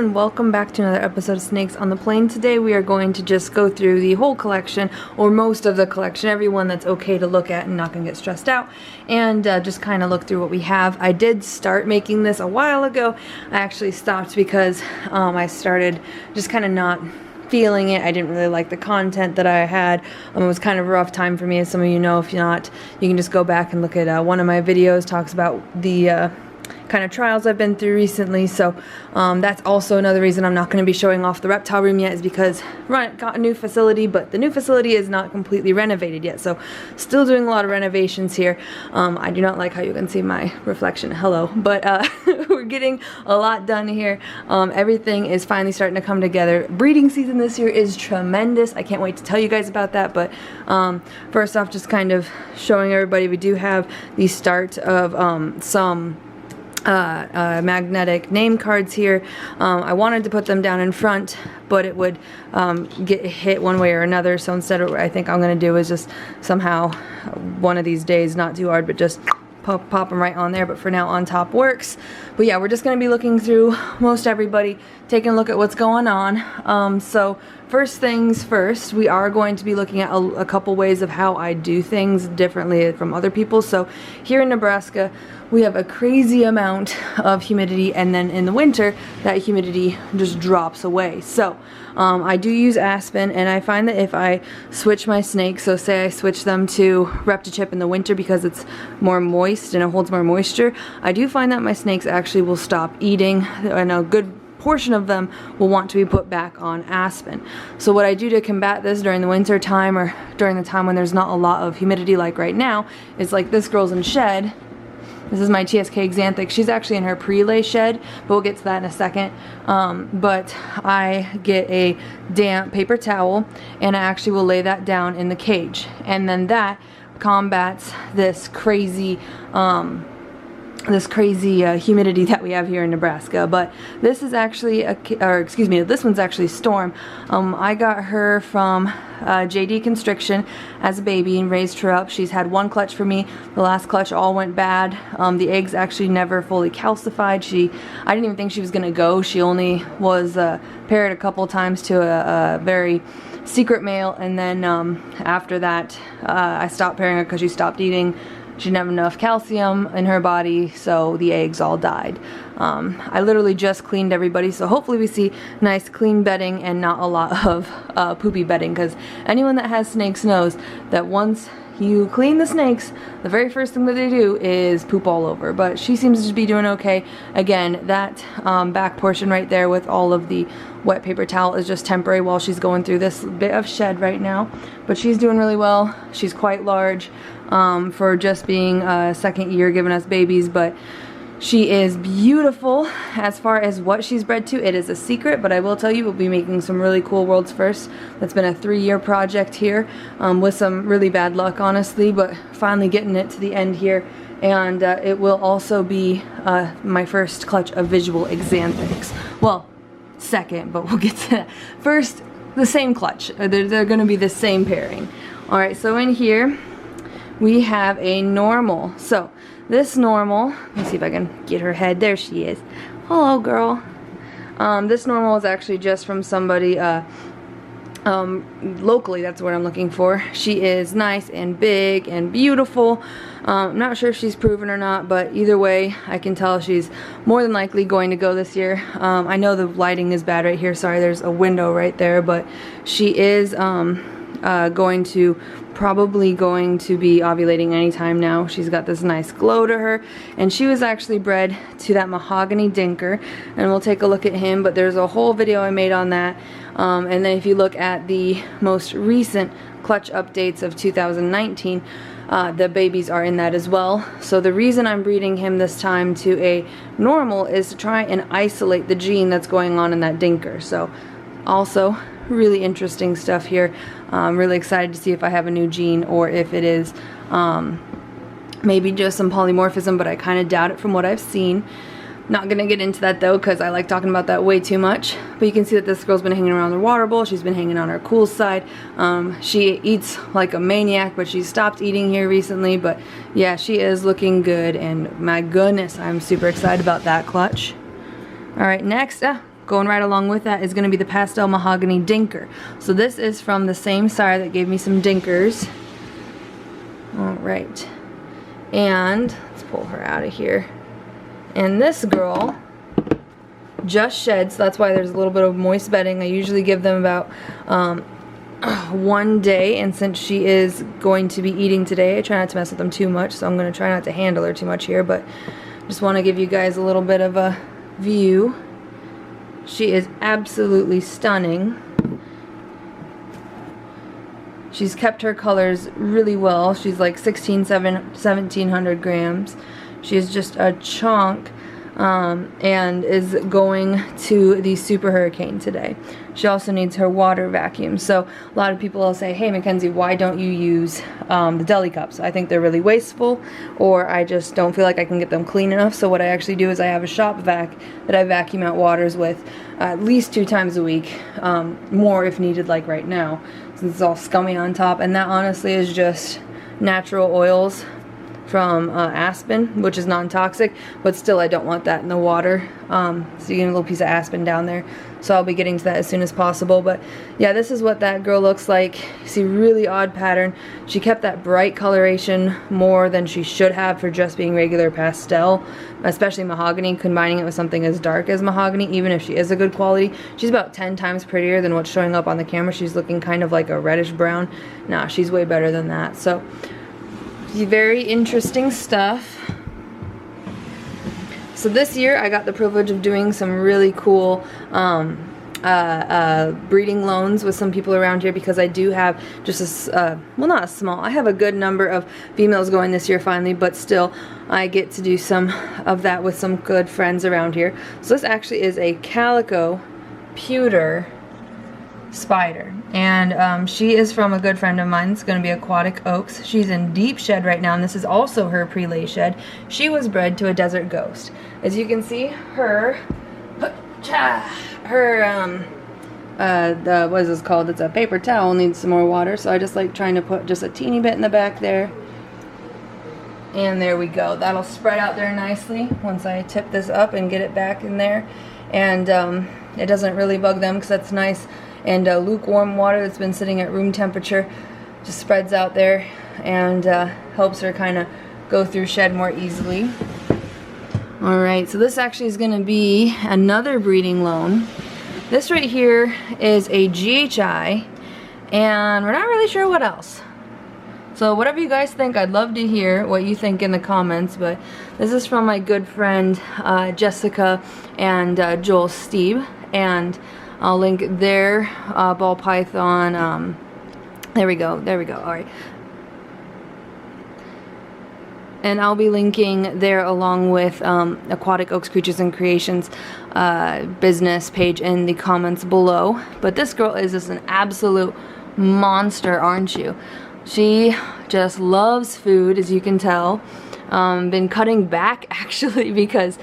and welcome back to another episode of Snakes on the Plane. Today we are going to just go through the whole collection, or most of the collection, everyone that's okay to look at and not gonna get stressed out, and just kind of look through what we have. I did start making this a while ago. I actually stopped because I started just kind of not feeling it. I didn't really like the content that I had. It was kind of a rough time for me, as some of you know. If you're not, you can just go back and look at one of my videos, talks about the kind of trials I've been through recently. So that's also another reason I'm not going to be showing off the reptile room yet, is because got a new facility, but the new facility is not completely renovated yet, so still doing a lot of renovations here. I do not like how you can see my reflection, hello, but we're getting a lot done here. Everything is finally starting to come together. Breeding season this year is tremendous. I can't wait to tell you guys about that, but first off, just kind of showing everybody, we do have the start of some magnetic name cards here. I wanted to put them down in front, but it would get hit one way or another, so instead of what I think I'm going to do is just somehow one of these days, not too hard, but just pop them right on there. But for now, on top works. But yeah, we're just going to be looking through most everybody, taking a look at what's going on. So first things first, we are going to be looking at a couple ways of how I do things differently from other people. So here in Nebraska, we have a crazy amount of humidity, and then in the winter, that humidity just drops away. So I do use Aspen, and I find that if I switch my snakes, so say I switch them to ReptiChip in the winter because it's more moist and it holds more moisture, I do find that my snakes actually will stop eating, and a good portion of them will want to be put back on Aspen. So what I do to combat this during the winter time, or during the time when there's not a lot of humidity like right now, is like this girl's in shed. This is my TSK Xanthic. She's actually in her pre-lay shed, but we'll get to that in a second. But I get a damp paper towel, and I actually will lay that down in the cage. And then that combats this crazy humidity that we have here in Nebraska. But this is actually this one's actually Storm. I got her from JD Constriction as a baby and raised her up. She's had one clutch for me. The last clutch all went bad. The eggs actually never fully calcified. I didn't even think she was gonna go. She only was paired a couple times to a very secret male, and then after that I stopped pairing her because she stopped eating. She didn't have enough calcium in her body, so the eggs all died. I literally just cleaned everybody, so hopefully we see nice clean bedding and not a lot of poopy bedding, because anyone that has snakes knows that once you clean the snakes, the very first thing that they do is poop all over. But she seems to be doing okay. Again, that back portion right there with all of the wet paper towel is just temporary while she's going through this bit of shed right now. But she's doing really well. She's quite large for just being second year giving us babies, but she is beautiful. As far as what she's bred to, it is a secret, but I will tell you, we'll be making some really cool world's firsts. That's been a 3-year project here, with some really bad luck, honestly, but finally getting it to the end here. And it will also be my first clutch of visual Xanthics. Well, second, but we'll get to that. First, the same clutch. They're going to be the same pairing. Alright, so in here, we have a normal. So this normal, let's see if I can get her head. There she is. Hello, girl. This normal is actually just from somebody locally. That's what I'm looking for. She is nice and big and beautiful. I'm not sure if she's proven or not, but either way, I can tell she's more than likely going to go this year. I know the lighting is bad right here. Sorry, there's a window right there, but she is probably going to be ovulating anytime now. She's got this nice glow to her, and she was actually bred to that mahogany dinker, and we'll take a look at him, but there's a whole video I made on that. And then if you look at the most recent clutch updates of 2019, the babies are in that as well. So the reason I'm breeding him this time to a normal is to try and isolate the gene that's going on in that dinker. So also really interesting stuff here. I'm really excited to see if I have a new gene, or if it is maybe just some polymorphism, but I kind of doubt it from what I've seen. Not gonna get into that though, because I like talking about that way too much. But you can see that this girl's been hanging around the water bowl. She's been hanging on her cool side. She eats like a maniac, but she's stopped eating here recently. But yeah, she is looking good, and my goodness, I'm super excited about that clutch. Alright, next, going right along with that is going to be the Pastel Mahogany Dinker. So this is from the same sire that gave me some dinkers. Alright. And let's pull her out of here. And this girl just shed, so that's why there's a little bit of moist bedding. I usually give them about 1 day, and since she is going to be eating today, I try not to mess with them too much, so I'm going to try not to handle her too much here, but just want to give you guys a little bit of a view. She is absolutely stunning. She's kept her colors really well. She's like 1700 grams. She is just a chunk. And is going to the Super Hurricane today. She also needs her water vacuum. So a lot of people will say, hey Mackenzie, why don't you use the deli cups? I think they're really wasteful, or I just don't feel like I can get them clean enough. So what I actually do is I have a shop vac that I vacuum out waters with at least 2 times a week, more if needed, like right now, since it's all scummy on top. And that honestly is just natural oils from aspen, which is non-toxic, but still I don't want that in the water. So you get a little piece of aspen down there, so I'll be getting to that as soon as possible. But yeah, this is what that girl looks like. You see, really odd pattern. She kept that bright coloration more than she should have for just being regular pastel, especially mahogany. Combining it with something as dark as mahogany, even if she is a good quality, she's about 10 times prettier than what's showing up on the camera. She's looking kind of like a reddish brown. Nah, she's way better than that. So very interesting stuff. So this year I got the privilege of doing some really cool breeding loans with some people around here, because I do have just a, well, not a small, I have a good number of females going this year finally, but still I get to do some of that with some good friends around here. So this actually is a calico pewter spider, and she is from a good friend of mine. It's going to be Aquatic Oaks. She's in deep shed right now, and this is also her pre-lay shed. She was bred to a desert ghost. As you can see, what is this called? It's a paper towel, needs some more water, so I just like trying to put just a teeny bit in the back there. And there we go. That'll spread out there nicely once I tip this up and get it back in there. And it doesn't really bug them because that's nice. And lukewarm water that's been sitting at room temperature just spreads out there and helps her kind of go through shed more easily. Alright, so this actually is going to be another breeding loan. This right here is a GHI, and we're not really sure what else. So whatever you guys think, I'd love to hear what you think in the comments. But this is from my good friend Jessica and Joel Steeb, and I'll link their ball python. There we go. Alright. And I'll be linking there along with Aquatic Oaks Creatures and Creations business page in the comments below. But this girl is just an absolute monster, aren't you? She just loves food, as you can tell. Been cutting back actually because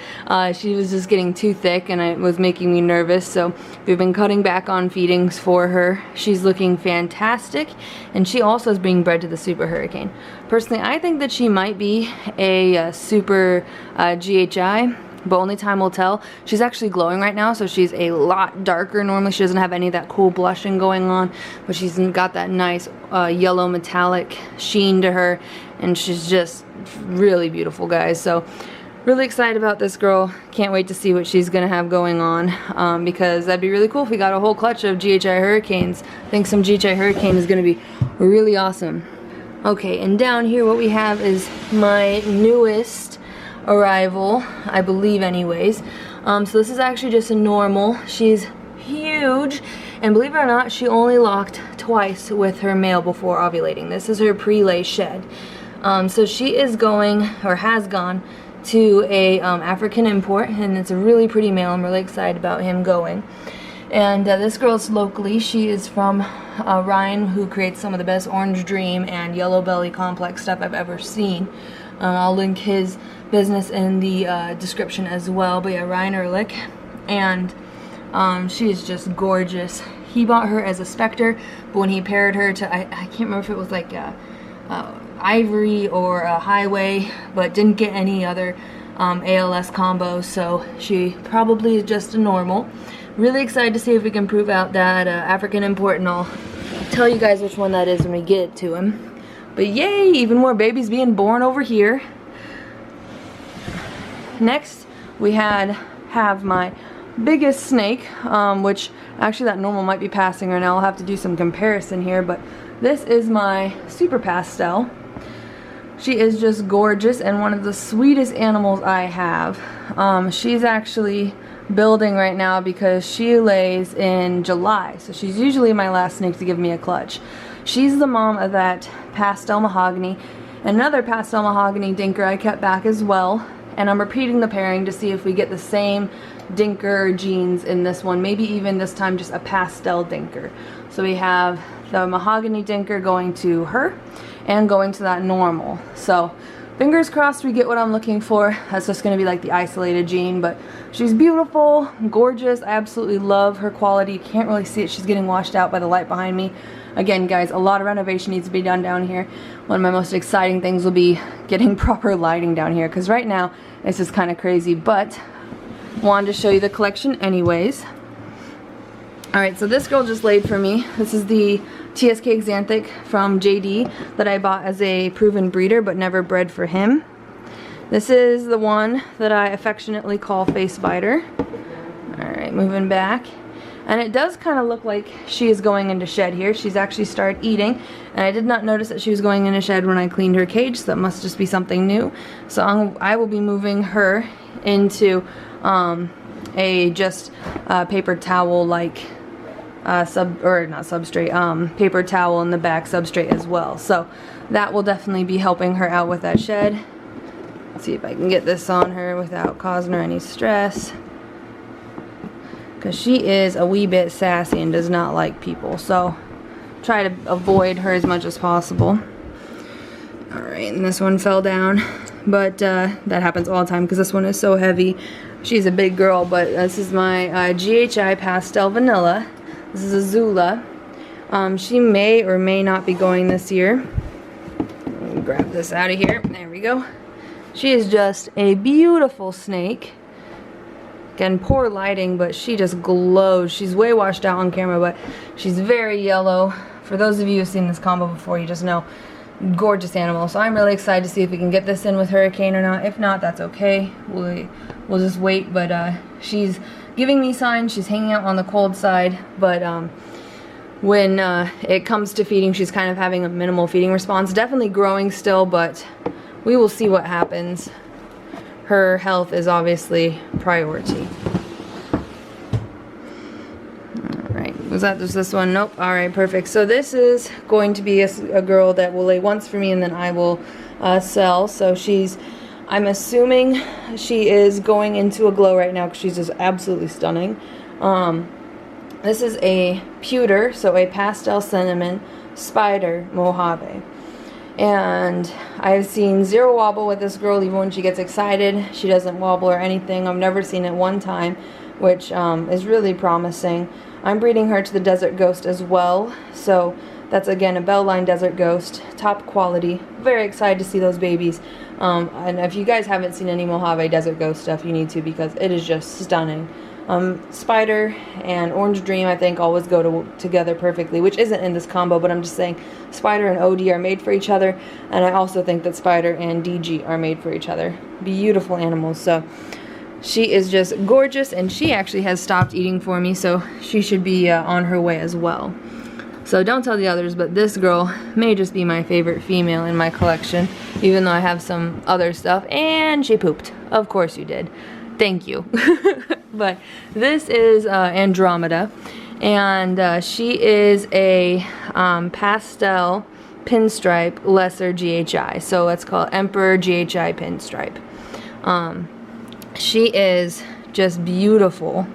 she was just getting too thick and it was making me nervous, so we've been cutting back on feedings for her. She's looking fantastic, and she also is being bred to the Super Hurricane. Personally, I think that she might be a super GHI, but only time will tell. She's actually glowing right now, so she's a lot darker. Normally she doesn't have any of that cool blushing going on, but she's got that nice yellow metallic sheen to her, and she's just really beautiful, guys. So really excited about this girl. Can't wait to see what she's gonna have going on, because that'd be really cool if we got a whole clutch of GHI Hurricanes. I think some GHI Hurricane is gonna be really awesome. Okay, and down here what we have is my newest arrival, I believe anyways. So this is actually just a normal. She's huge, and believe it or not, she only locked twice with her male before ovulating. This is her pre-lay shed. So she is going, or has gone, to a African import, and it's a really pretty male. I'm really excited about him going. And this girl's locally. She is from Ryan, who creates some of the best Orange Dream and Yellow Belly complex stuff I've ever seen. I'll link his business in the description as well. But yeah, Ryan Ehrlich, and she is just gorgeous. He bought her as a Spectre, but when he paired her to, I can't remember if it was like Ivory or a Highway, but didn't get any other ALS combos, so she probably is just a normal. Really excited to see if we can prove out that African import, and I'll tell you guys which one that is when we get to him. But yay, even more babies being born over here. Next, we have my biggest snake, which actually that normal might be passing right now. I'll have to do some comparison here, but this is my Super Pastel. She is just gorgeous and one of the sweetest animals I have. She's actually building right now because she lays in July, so she's usually my last snake to give me a clutch. She's the mom of that Pastel Mahogany, another Pastel Mahogany dinker I kept back as well, and I'm repeating the pairing to see if we get the same dinker genes in this one, maybe even this time just a pastel dinker. So we have the Mahogany dinker going to her and going to that normal. So fingers crossed we get what I'm looking for. That's just going to be like the isolated gene, but she's beautiful, gorgeous. I absolutely love her quality. You can't really see it. She's getting washed out by the light behind me. Again, guys, a lot of renovation needs to be done down here. One of my most exciting things will be getting proper lighting down here, because right now it's just kind of crazy, but wanted to show you the collection anyways. Alright, so this girl just laid for me. This is the TSK Xanthic from JD that I bought as a proven breeder but never bred for him. This is the one that I affectionately call Face Biter. Alright, moving back. And it does kind of look like she is going into shed here. She's actually started eating, and I did not notice that she was going into shed when I cleaned her cage, so that must just be something new. So I will be moving her into a just paper towel like paper towel in the back substrate as well. So that will definitely be helping her out with that shed. Let's see if I can get this on her without causing her any stress, because she is a wee bit sassy and does not like people, so try to avoid her as much as possible. Alright, and this one fell down, but that happens all the time because this one is so heavy. She's a big girl, but this is my GHI Pastel Vanilla. This is a Zula. She may or may not be going this year. Let me grab this out of here. There we go. She is just a beautiful snake. Again, poor lighting, but she just glows. She's way washed out on camera, but she's very yellow. For those of you who've seen this combo before, you just know, gorgeous animal. So I'm really excited to see if we can get this in with Hurricane or not. If not, that's okay. We'll just wait, but she's giving me signs. She's hanging out on the cold side, but when it comes to feeding, she's kind of having a minimal feeding response. Definitely growing still, but we will see what happens. Her health is obviously priority. Alright, was that just this one? Nope. Alright, perfect. So this is going to be a girl that will lay once for me and then I will sell. So I'm assuming she is going into a glow right now because she's just absolutely stunning. This is a pewter, so a pastel cinnamon spider Mojave. And I've seen zero wobble with this girl. Even when she gets excited, she doesn't wobble or anything. I've never seen it one time, which is really promising. I'm breeding her to the Desert Ghost as well. So that's again a Bell-Line Desert Ghost, top quality. Very excited to see those babies. And if you guys haven't seen any Mojave Desert Ghost stuff, you need to, because it is just stunning. Spider and Orange Dream, I think, always go together perfectly, which isn't in this combo, but I'm just saying Spider and OD are made for each other, and I also think that Spider and DG are made for each other. Beautiful animals. So she is just gorgeous, and she actually has stopped eating for me, so she should be on her way as well. So don't tell the others, but this girl may just be my favorite female in my collection, even though I have some other stuff. And she pooped. Of course you did. Thank you. But this is Andromeda, and she is a pastel pinstripe lesser GHI. So let's call it Emperor GHI pinstripe. She is just beautiful.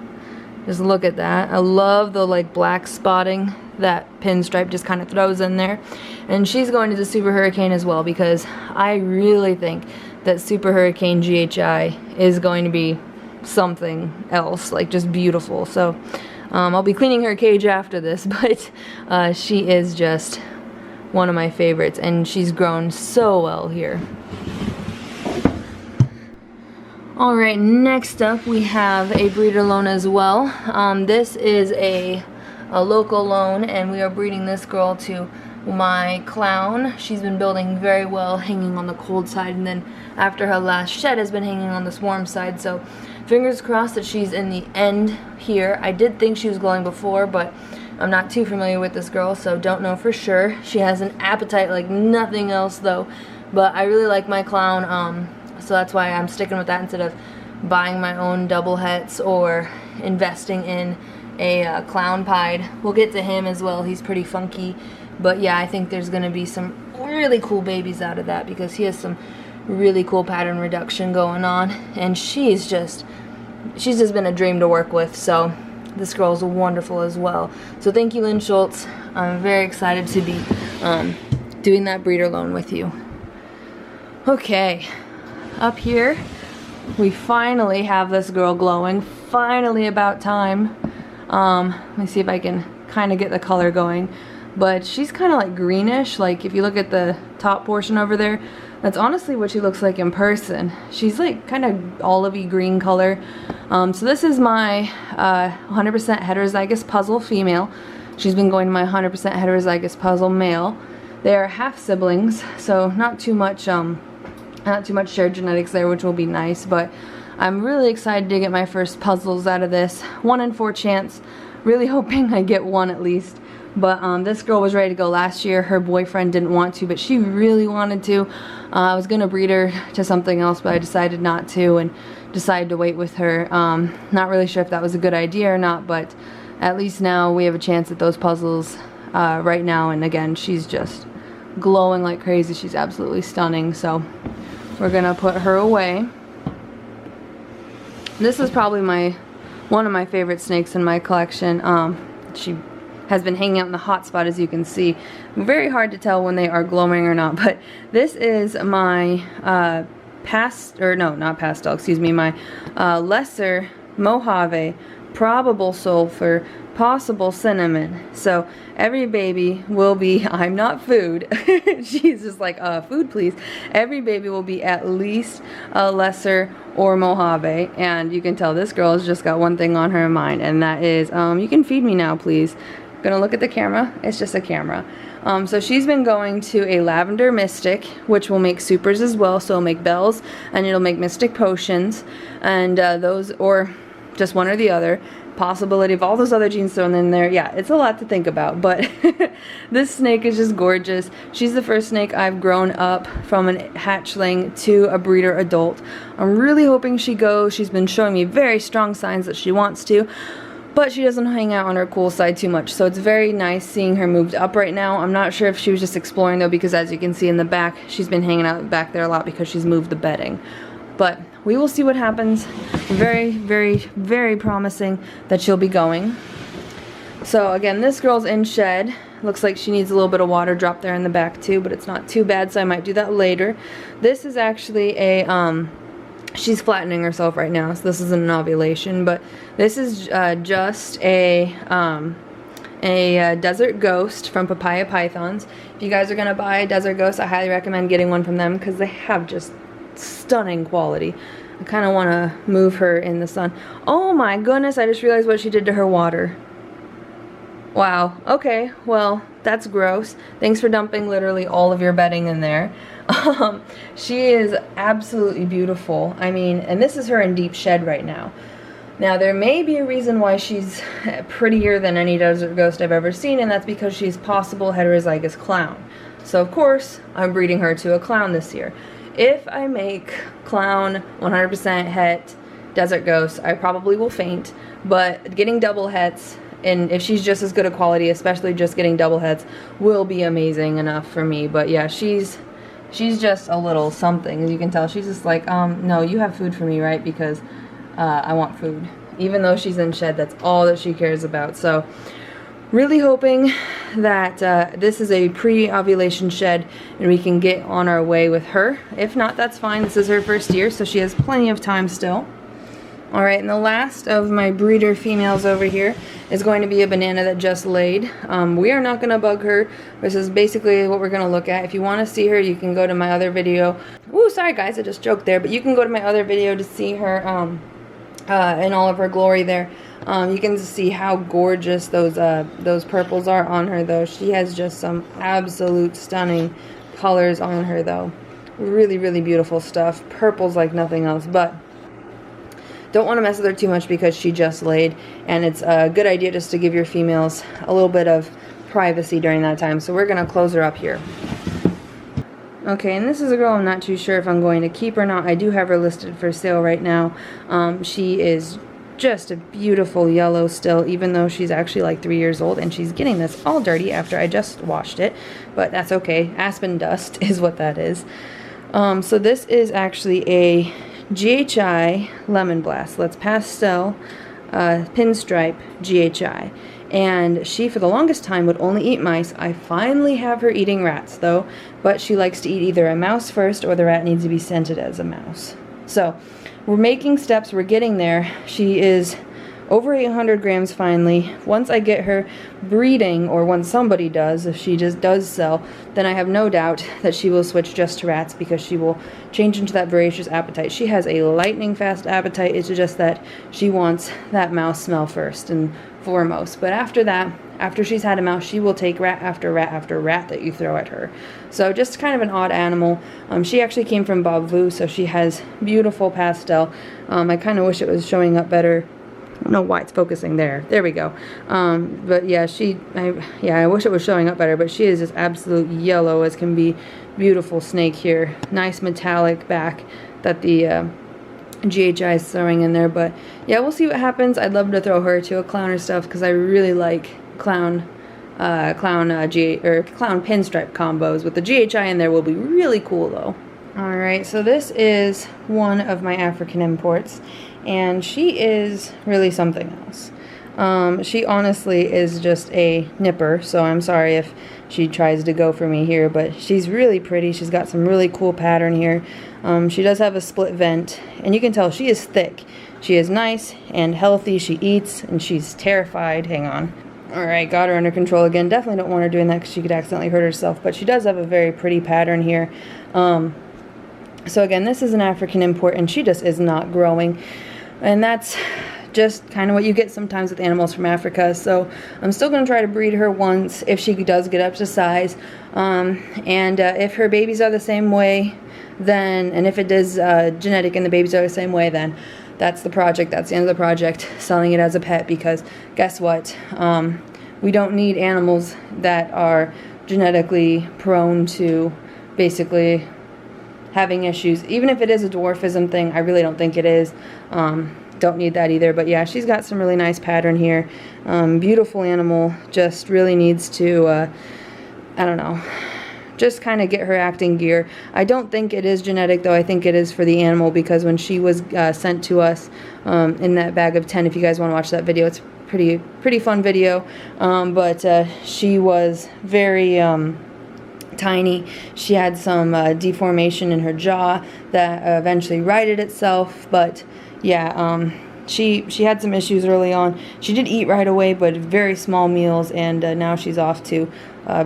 Just look at that. I love the like black spotting that pinstripe just kind of throws in there. And she's going to the Super Hurricane as well, because I really think that Super Hurricane GHI is going to be something else, like just beautiful. So I'll be cleaning her cage after this, but she is just one of my favorites, and she's grown so well here. Alright, next up we have a breeder loan as well. This is a local loan, and we are breeding this girl to my clown. She's been building very well, hanging on the cold side, and then after her last shed has been hanging on this warm side, so fingers crossed that she's in the end here. I did think she was glowing before, but I'm not too familiar with this girl, so don't know for sure. She has an appetite like nothing else though, but I really like my clown, so that's why I'm sticking with that instead of buying my own double hets or investing in a clown pied. We'll get to him as well. He's pretty funky, but yeah, I think there's gonna be some really cool babies out of that because he has some really cool pattern reduction going on, and she's just been a dream to work with, so this girl's wonderful as well. So thank you, Lynn Schultz. I'm very excited to be doing that breeder loan with you. Okay, up here we finally have this girl glowing. Finally, about time. Let me see if I can kind of get the color going, but she's kind of like greenish. Like if you look at the top portion over there, that's honestly what she looks like in person. She's like kind of olivey green color. So this is my 100% heterozygous puzzle female. She's been going to my 100% heterozygous puzzle male. They are half siblings, so not too much shared genetics there, which will be nice, but I'm really excited to get my first puzzles out of this. 1 in 4 chance. Really hoping I get one at least. But this girl was ready to go last year. Her boyfriend didn't want to, but she really wanted to. I was gonna breed her to something else, but I decided not to and decided to wait with her. Not really sure if that was a good idea or not, but at least now we have a chance at those puzzles right now. And again, she's just glowing like crazy. She's absolutely stunning. So we're gonna put her away. This is probably one of my favorite snakes in my collection. She has been hanging out in the hot spot, as you can see. Very hard to tell when they are glowing or not, but this is my my lesser Mojave, probable sulfur, possible cinnamon. So every baby will be, I'm not food, she's just like, food please. Every baby will be at least a lesser or Mojave, and you can tell this girl has just got one thing on her mind, and that is, you can feed me now please. Gonna look at the camera. It's just a camera. So she's been going to a lavender mystic, which will make supers as well. So it'll make bells and it'll make mystic potions, and those, or just one or the other. Possibility of all those other genes thrown in there. Yeah, it's a lot to think about, but this snake is just gorgeous. She's the first snake I've grown up from a hatchling to a breeder adult. I'm really hoping she goes. She's been showing me very strong signs that she wants to, but she doesn't hang out on her cool side too much, so it's very nice seeing her moved up right now. I'm not sure if she was just exploring though, because as you can see in the back, she's been hanging out back there a lot because she's moved the bedding. But we will see what happens. Very, very, very promising that she'll be going. So again, this girl's in shed. Looks like she needs a little bit of water dropped there in the back too, but it's not too bad, so I might do that later. This is actually a she's flattening herself right now, so this isn't an ovulation, but this is just a desert ghost from Papaya Pythons. If you guys are gonna buy a desert ghost, I highly recommend getting one from them because they have just stunning quality. I kind of want to move her in the sun. Oh my goodness, I just realized what she did to her water. Wow, okay, well, that's gross. Thanks for dumping literally all of your bedding in there. She is absolutely beautiful. I mean, and this is her in deep shed right now. Now, there may be a reason why she's prettier than any desert ghost I've ever seen, and that's because she's possible heterozygous clown. So, of course, I'm breeding her to a clown this year. If I make clown 100% het desert ghost, I probably will faint, but getting double hets, and if she's just as good a quality, especially just getting double hets, will be amazing enough for me. But yeah, she's just a little something. As you can tell, she's just like, no, you have food for me, right? Because I want food. Even though she's in shed, that's all that she cares about. So really hoping that this is a pre-ovulation shed and we can get on our way with her. If not, that's fine. This is her first year, so she has plenty of time still. Alright, and the last of my breeder females over here is going to be a banana that just laid. We are not going to bug her. This is basically what we're going to look at. If you want to see her, you can go to my other video. Ooh, sorry guys, I just joked there. But you can go to my other video to see her in all of her glory there. You can see how gorgeous those purples are on her, though. She has just some absolute stunning colors on her, though. Really, really beautiful stuff. Purples like nothing else, but don't want to mess with her too much because she just laid, and it's a good idea just to give your females a little bit of privacy during that time. So we're going to close her up here. Okay, and this is a girl I'm not too sure if I'm going to keep or not. I do have her listed for sale right now. She is just a beautiful yellow still, even though she's actually like 3 years old, and she's getting this all dirty after I just washed it, but that's okay. Aspen dust is what that is. So this is actually a GHI Lemon Blast. Let's pastel pinstripe GHI. And she, for the longest time, would only eat mice. I finally have her eating rats, though, but she likes to eat either a mouse first or the rat needs to be scented as a mouse. So we're making steps. We're getting there. She is over 800 grams finally. Once I get her breeding, or when somebody does, if she just does sell, then I have no doubt that she will switch just to rats because she will change into that voracious appetite. She has a lightning fast appetite. It's just that she wants that mouse smell first and foremost. But after that, after she's had a mouse, she will take rat after rat after rat that you throw at her. So just kind of an odd animal. She actually came from Bob Vu, so she has beautiful pastel. I kind of wish it was showing up better. I don't know why it's focusing there. There we go. But yeah, I wish it was showing up better, but she is just absolute yellow as can be. Beautiful snake here. Nice metallic back that the GHI is throwing in there. But yeah, we'll see what happens. I'd love to throw her to a clown or stuff because I really like clown pinstripe combos. With the GHI in there will be really cool though. Alright, so this is one of my African imports, and she is really something else. She honestly is just a nipper, so I'm sorry if she tries to go for me here, but she's really pretty. She's got some really cool pattern here. She does have a split vent, and you can tell she is thick. She is nice and healthy. She eats, and she's terrified. Hang on. Alright, got her under control again. Definitely don't want her doing that because she could accidentally hurt herself, but she does have a very pretty pattern here. So again, this is an African import, and she just is not growing. And that's just kind of what you get sometimes with animals from Africa. So I'm still going to try to breed her once if she does get up to size. If her babies are the same way, then, and if it is genetic and the babies are the same way, then that's the project. That's the end of the project, selling it as a pet, because guess what? We don't need animals that are genetically prone to basically having issues. Even if it is a dwarfism thing, I really don't think it is. Don't need that either. But yeah, she's got some really nice pattern here. Beautiful animal. Just really needs to, I don't know, just kind of get her acting gear. I don't think it is genetic, though. I think it is for the animal, because when she was sent to us in that bag of 10, if you guys want to watch that video, it's pretty fun video. But she was very tiny. She had some deformation in her jaw that eventually righted itself, but yeah, she had some issues early on. She did eat right away, but very small meals, and now she's off to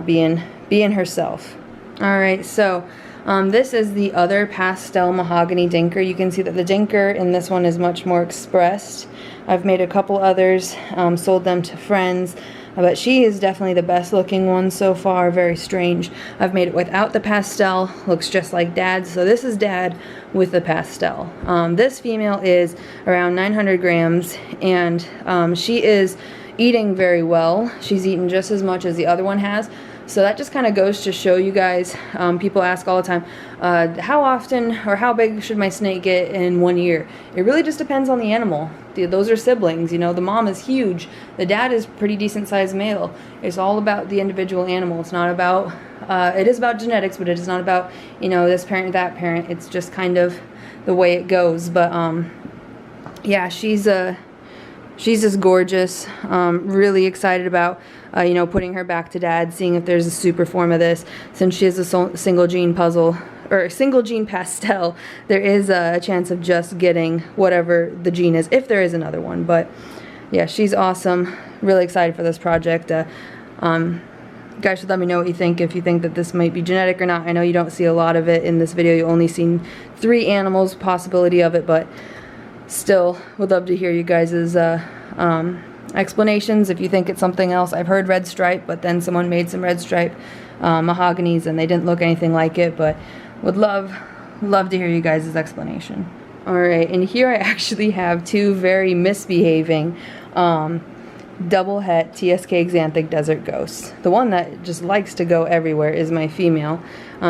being herself. Alright, so this is the other pastel mahogany dinker. You can see that the dinker in this one is much more expressed. I've made a couple others, sold them to friends. But she is definitely the best looking one so far. Very strange. I've made it without the pastel. Looks just like Dad. So this is Dad with the pastel. This female is around 900 grams, and she is eating very well. She's eaten just as much as the other one has. So that just kind of goes to show you guys, people ask all the time, how often or how big should my snake get in 1 year? It really just depends on the animal. Those are siblings, you know. The mom is huge. The dad is pretty decent sized male. It's all about the individual animal. It's not about, it is about genetics, but it is not about, you know, this parent, that parent. It's just kind of the way it goes. But yeah, she's just gorgeous. Really excited about, you know, putting her back to Dad, seeing if there's a super form of this. Since she is a single gene puzzle, or a single gene pastel, there is a chance of just getting whatever the gene is, if there is another one. But yeah, she's awesome. Really excited for this project. Guys should let me know what you think, if you think that this might be genetic or not. I know you don't see a lot of it in this video. You only seen 3 animals, possibility of it, but still would love to hear you guys' explanations if you think it's something else. I've heard red stripe, but then someone made some red stripe mahoganies and they didn't look anything like it, but would love to hear you guys' explanation. Alright, and here I actually have 2 very misbehaving double het TSK Xanthic Desert Ghosts. The one that just likes to go everywhere is my female.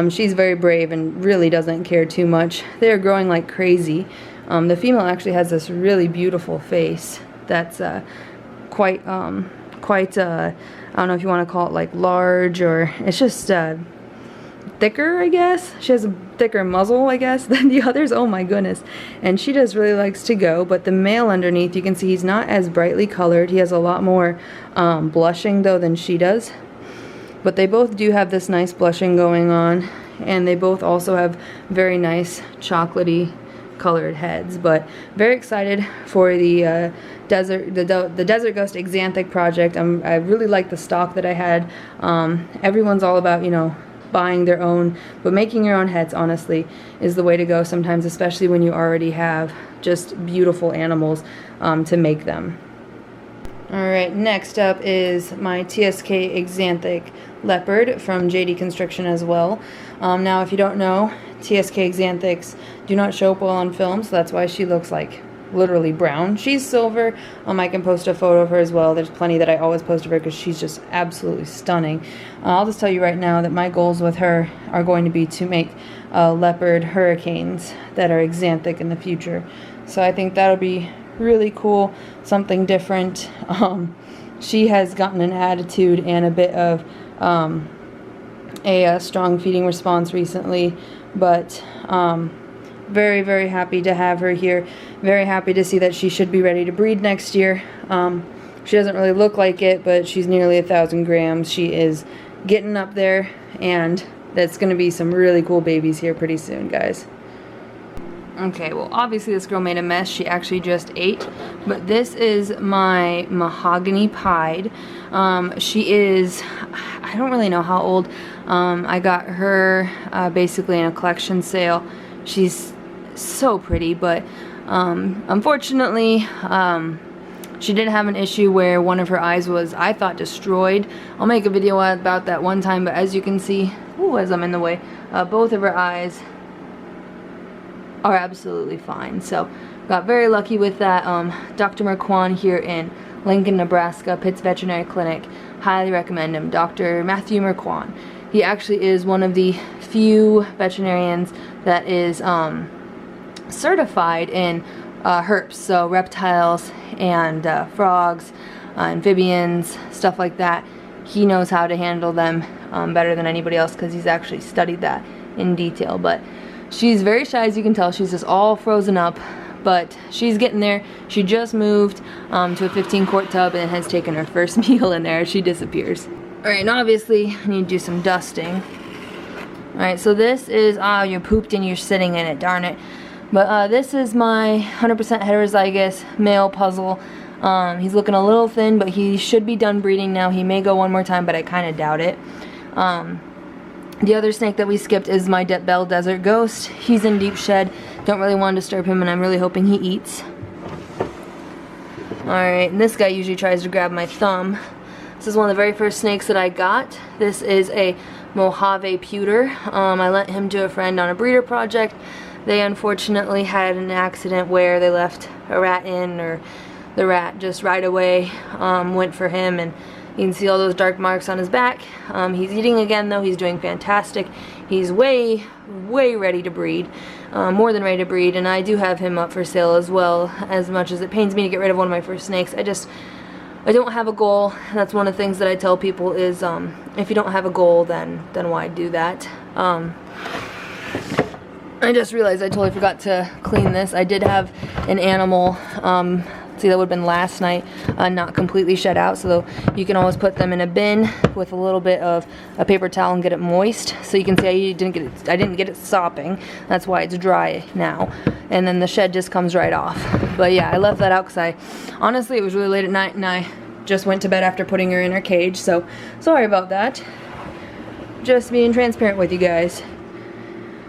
She's very brave and really doesn't care too much. They are growing like crazy. The female actually has this really beautiful face that's quite I don't know if you want to call it like large, or it's just thicker, I guess. She has a thicker muzzle, I guess, than the others. Oh my goodness. And she just really likes to go. But the male underneath, you can see he's not as brightly colored. He has a lot more blushing though than she does. But they both do have this nice blushing going on, and they both also have very nice chocolatey colored heads. But very excited for the Desert Ghost Xanthic project. I really like the stock that I had. Everyone's all about, you know, buying their own, but making your own heads, honestly, is the way to go sometimes, especially when you already have just beautiful animals to make them. Alright, next up is my TSK Xanthic Leopard from JD Constriction as well. Now, if you don't know, TSK Xanthics do not show up well on film, so that's why she looks like literally brown. She's silver. I can post a photo of her as well. There's plenty that I always post of her because she's just absolutely stunning. I'll just tell you right now that my goals with her are going to be to make leopard hurricanes that are Xanthic in the future. So I think that'll be really cool, something different. She has gotten an attitude and a bit of a strong feeding response recently, but very, very happy to have her here. Very happy to see that she should be ready to breed next year. She doesn't really look like it, but she's nearly 1,000 grams. She is getting up there, and that's going to be some really cool babies here pretty soon, guys. Okay, well, obviously this girl made a mess. She actually just ate, but this is my mahogany pied. She is, I don't really know how old. I got her basically in a collection sale. She's so pretty, but unfortunately she did have an issue where one of her eyes was, I thought, destroyed. I'll make a video about that one time, but as you can see, ooh, as I'm in the way, both of her eyes are absolutely fine. So got very lucky with that. Dr. Marquand here in Lincoln, Nebraska, Pitts Veterinary Clinic, highly recommend him. Dr. Matthew Marquand. He actually is one of the few veterinarians that is certified in herps, so reptiles and frogs, amphibians, stuff like that. He knows how to handle them better than anybody else because he's actually studied that in detail. But she's very shy, as you can tell. She's just all frozen up, but she's getting there. She just moved to a 15-quart tub and has taken her first meal in there. She disappears. Alright, and obviously I need to do some dusting. Alright, so this is, you pooped and you're sitting in it, darn it. But this is my 100% heterozygous male puzzle. He's looking a little thin, but he should be done breeding now. He may go one more time, but I kind of doubt it. The other snake that we skipped is my Bell Desert Ghost. He's in deep shed. Don't really want to disturb him, and I'm really hoping he eats. Alright, and this guy usually tries to grab my thumb. This is one of the very first snakes that I got. This is a Mojave Pewter. I lent him to a friend on a breeder project. They unfortunately had an accident where they left a rat in, or the rat just right away went for him, and you can see all those dark marks on his back. He's eating again though. He's doing fantastic. He's way ready to breed, more than ready to breed, and I do have him up for sale as well. As much as it pains me to get rid of one of my first snakes, I don't have a goal. That's one of the things that I tell people is if you don't have a goal, then why do that? I just realized I totally forgot to clean this. I did have an animal See, that would have been last night, not completely shed out. So you can always put them in a bin with a little bit of a paper towel and get it moist. So you can see I didn't get it sopping. That's why it's dry now. And then the shed just comes right off. But yeah, I left that out because honestly, it was really late at night and I just went to bed after putting her in her cage. So sorry about that. Just being transparent with you guys.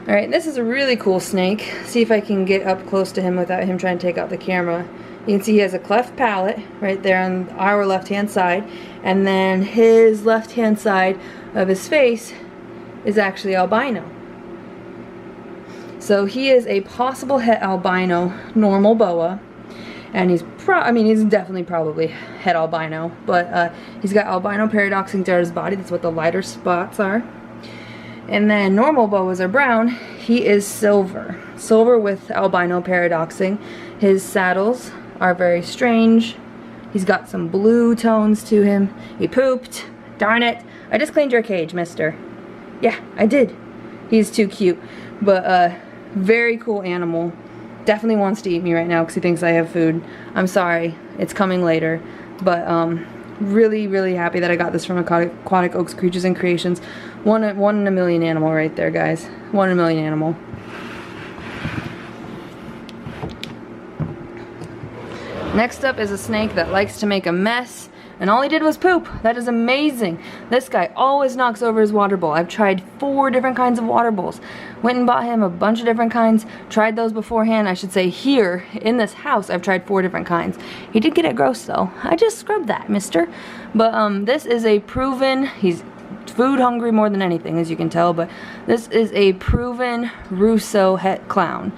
Alright, this is a really cool snake. See if I can get up close to him without him trying to take out the camera. You can see he has a cleft palate right there on our left-hand side. And then his left-hand side of his face is actually albino. So he is a possible het albino normal boa. And he's he's definitely probably het albino. But he's got albino paradoxing throughout his body. That's what the lighter spots are. And then normal boas are brown. He is silver. Silver with albino paradoxing. His saddles are very strange. He's got some blue tones to him. He pooped. Darn it. I just cleaned your cage, mister. Yeah, I did. He's too cute. But very cool animal. Definitely wants to eat me right now because he thinks I have food. I'm sorry. It's coming later. But really, really happy that I got this from Aquatic Oaks Creatures and Creations. One in a million animal right there, guys. 1 in a million animal. Next up is a snake that likes to make a mess, and all he did was poop. That is amazing. This guy always knocks over his water bowl. I've tried 4 different kinds of water bowls. Went and bought him a bunch of different kinds. Tried those beforehand. I should say here in this house I've tried 4 different kinds. He did get it gross though. I just scrubbed that, mister. But this is a proven, he's food hungry more than anything, as you can tell, but this is a proven Russo het clown.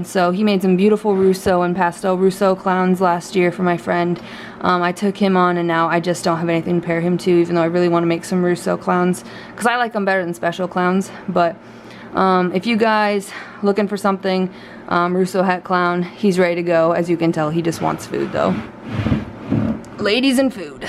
So he made some beautiful Russo and pastel Russo clowns last year for my friend. I took him on and now I just don't have anything to pair him to, even though I really want to make some Russo clowns because I like them better than special clowns. But if you guys looking for something, Russo het clown, he's ready to go. As you can tell, he just wants food though. Ladies and food.